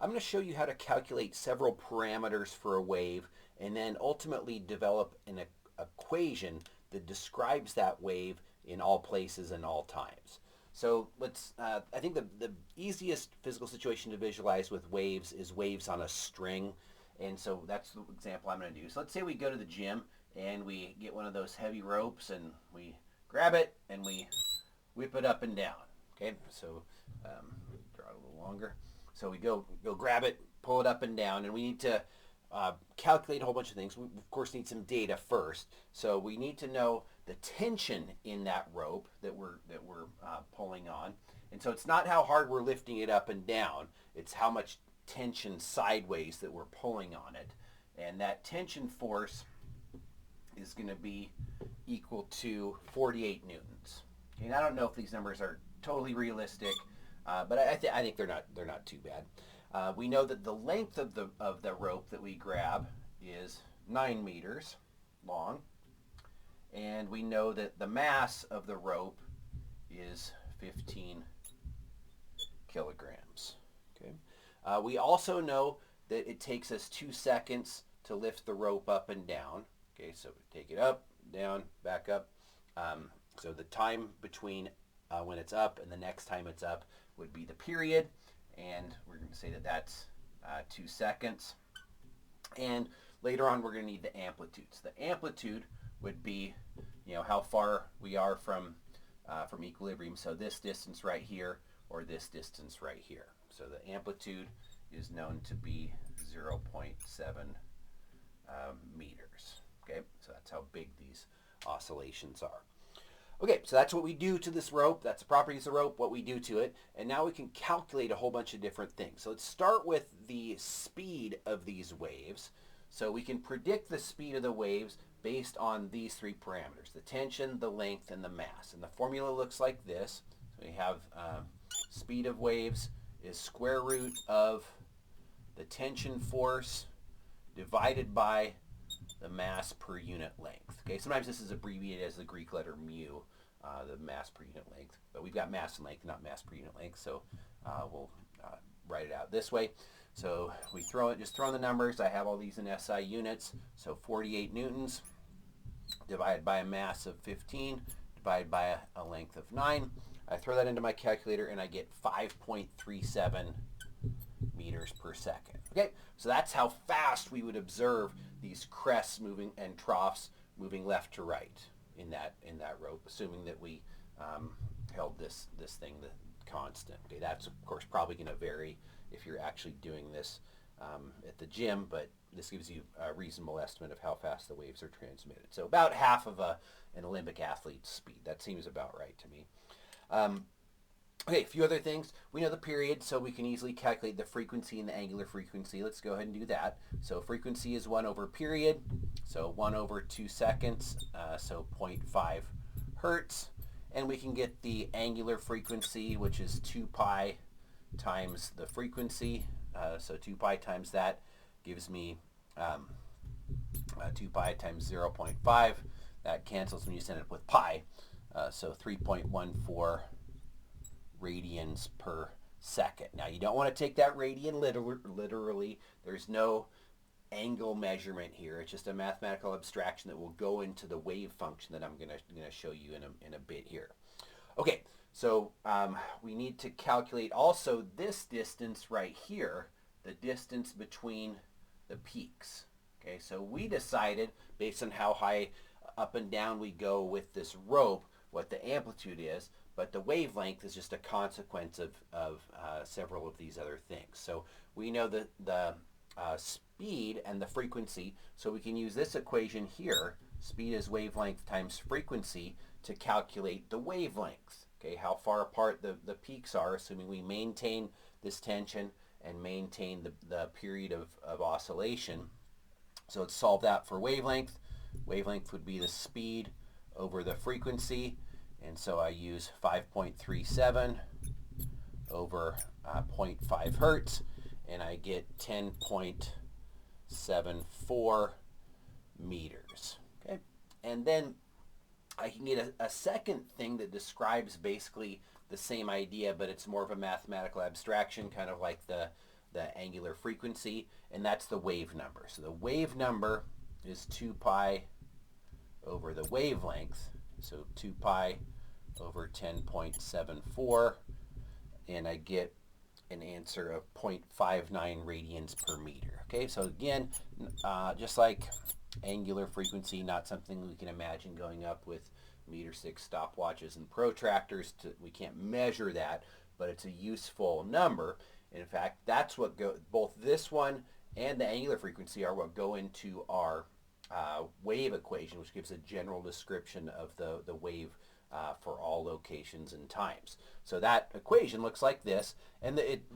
I'm going to show you how to calculate several parameters for a wave and then ultimately develop an equation that describes that wave in all places and all times. So I think the easiest physical situation to visualize with waves is waves on a string. And so that's the example I'm going to do. So let's say we go to the gym and we get one of those heavy ropes and we grab it and we whip it up and down. Okay, so draw it a little longer. So we go grab it, pull it up and down, and we need to calculate a whole bunch of things. We, of course, need some data first. So we need to know the tension in that rope that we're pulling on. And so it's not how hard we're lifting it up and down. It's how much tension sideways that we're pulling on it. And that tension force is going to be equal to 48 newtons. Okay, and I don't know if these numbers are totally realistic, but I think they're not too bad. We know that the length of the rope that we grab is 9 meters long, and we know that the mass of the rope is 15 kilograms. Okay. We also know that it takes us 2 seconds to lift the rope up and down. Okay, so we take it up, down, back up. So the time between when it's up and the next time it's up would be the period, and we're going to say that that's 2 seconds. And later on, we're going to need the amplitudes. The amplitude would be, how far we are from equilibrium. So this distance right here, or this distance right here. So the amplitude is known to be 0.7 meters. Okay, so that's how big these oscillations are. Okay, so that's what we do to this rope. That's the properties of the rope, what we do to it. And now we can calculate a whole bunch of different things. So let's start with the speed of these waves. So we can predict the speed of the waves based on these 3 parameters: the tension, the length, and the mass. And the formula looks like this. So we have speed of waves is square root of the tension force divided by the mass per unit length. Okay, sometimes this is abbreviated as the Greek letter mu, the mass per unit length. But we've got mass and length, not mass per unit length, so we'll write it out this way. So we just throw in the numbers. I have all these in SI units. So 48 newtons divided by a mass of 15 divided by a length of 9. I throw that into my calculator and I get 5.37 meters per second. Okay, so that's how fast we would observe these crests moving and troughs moving left to right in that rope, assuming that we held this thing constant. Okay, that's of course probably going to vary if you're actually doing this at the gym, but this gives you a reasonable estimate of how fast the waves are transmitted. So about half of an Olympic athlete's speed. That seems about right to me. Okay, a few other things. We know the period, so we can easily calculate the frequency and the angular frequency. Let's go ahead and do that. So frequency is 1 over period, so 1 over 2 seconds, so 0.5 hertz. And we can get the angular frequency, which is 2 pi times the frequency. So 2 pi times that gives me 2 pi times 0.5. That cancels when you send it with pi. So 3.14 radians per second. Now you don't want to take that radian literally. There's no angle measurement here. It's just a mathematical abstraction that will go into the wave function that I'm going to show you in a bit here. Okay, so we need to calculate also this distance right here, the distance between the peaks. Okay, so we decided based on how high up and down we go with this rope what the amplitude is, but the wavelength is just a consequence of several of these other things. So we know the speed and the frequency, so we can use this equation here, speed is wavelength times frequency, to calculate the wavelength. Okay, how far apart the peaks are, assuming we maintain this tension and maintain the period of oscillation. So let's solve that for wavelength. Wavelength would be the speed over the frequency, and so I use 5.37 over 0.5 hertz, and I get 10.74 meters. Okay, and then I can get a second thing that describes basically the same idea, but it's more of a mathematical abstraction, kind of like the the angular frequency, and that's the wave number. So the wave number is 2 pi over the wavelength, so 2 pi over 10.74, and I get an answer of 0.59 radians per meter. Okay, so again, just like angular frequency, not something we can imagine going up with meter 6 stopwatches and protractors. We can't measure that, but it's a useful number. In fact, that's what both this one and the angular frequency are what go into our wave equation, which gives a general description of the wave for all locations and times. So that equation looks like this, and it's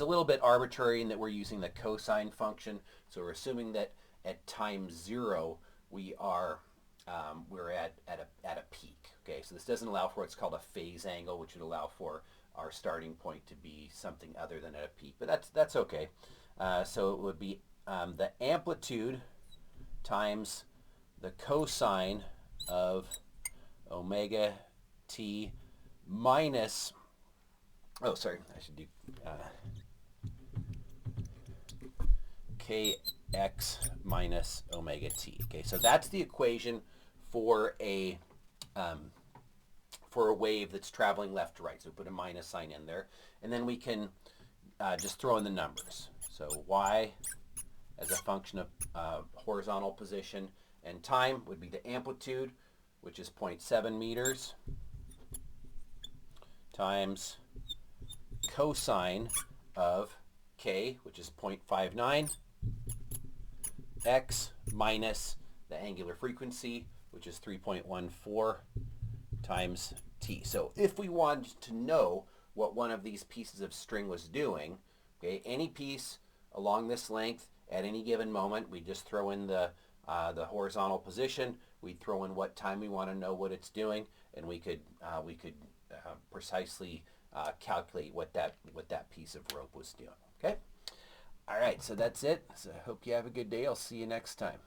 a little bit arbitrary in that we're using the cosine function. So we're assuming that at time 0 we're at a peak. Okay, so this doesn't allow for what's called a phase angle, which would allow for our starting point to be something other than at a peak, but that's okay. So it would be the amplitude times the cosine of omega t minus, oh sorry, I should do kx minus omega t. Okay, so that's the equation for a wave that's traveling left to right. So put a minus sign in there, and then we can just throw in the numbers. So y as a function of horizontal position and time would be the amplitude, which is 0.7 meters, times cosine of k, which is 0.59, x minus the angular frequency, which is 3.14 times t. So if we wanted to know what one of these pieces of string was doing, okay, any piece along this length at any given moment, we just throw in the horizontal position, we throw in what time we want to know what it's doing, and we could precisely calculate what that piece of rope was doing. Okay. All right. So that's it. So I hope you have a good day. I'll see you next time.